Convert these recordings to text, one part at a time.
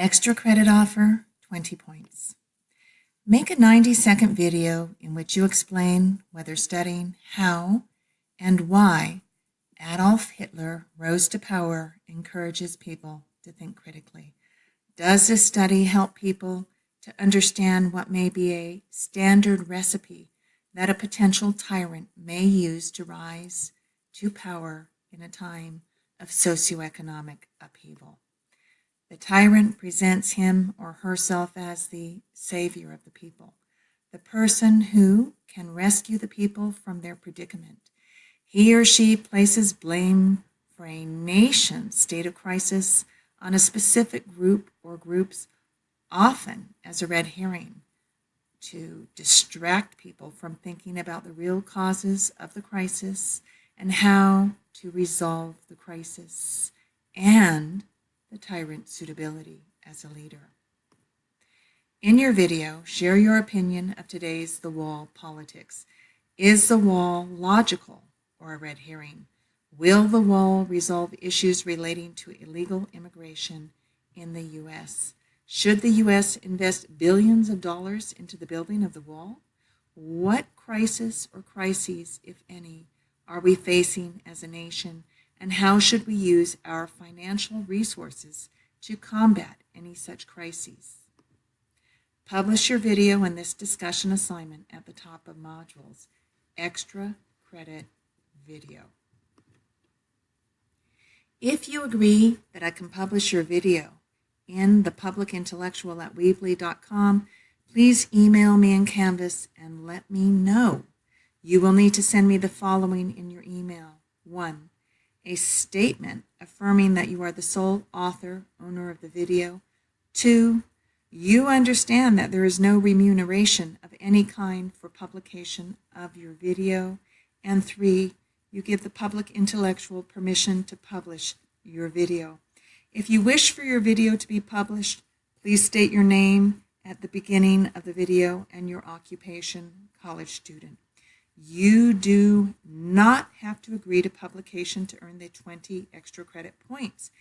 Extra credit offer, 20 points. Make a 90-second video in which you explain whether studying how and why Adolf Hitler rose to power encourages people to think critically. Does this study help people to understand what may be a standard recipe that a potential tyrant may use to rise to power in a time of socioeconomic upheaval? The tyrant presents him or herself as the savior of the people, the person who can rescue the people from their predicament. He or she places blame for a nation's state of crisis on a specific group or groups, often as a red herring, to distract people from thinking about the real causes of the crisis and how to resolve the crisis and the tyrant's suitability as a leader. In your video, share your opinion of today's The Wall politics. Is the wall logical or a red herring? Will the wall resolve issues relating to illegal immigration in the U.S.? Should the U.S. invest billions of dollars into the building of the wall? What crisis or crises, if any, are we facing as a nation, and how should we use our financial resources to combat any such crises? Publish your video in this discussion assignment at the top of modules. Extra credit video. If you agree that I can publish your video in thepublicintellectual@weebly.com, please email me in Canvas and let me know. You will need to send me the following in your email. 1. A statement affirming that you are the sole author, owner of the video. 2. You understand that there is no remuneration of any kind for publication of your video. And 3. You give the Public Intellectual permission to publish your video. If you wish for your video to be published, please state your name at the beginning of the video and your occupation, college student. You do not have to agree to publication to earn the 20 extra credit points.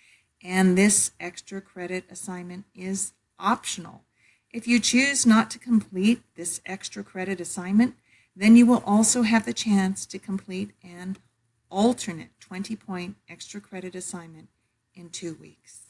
And this extra credit assignment is optional. If you choose not to complete this extra credit assignment, then you will also have the chance to complete an alternate 20-point extra credit assignment in 2 weeks.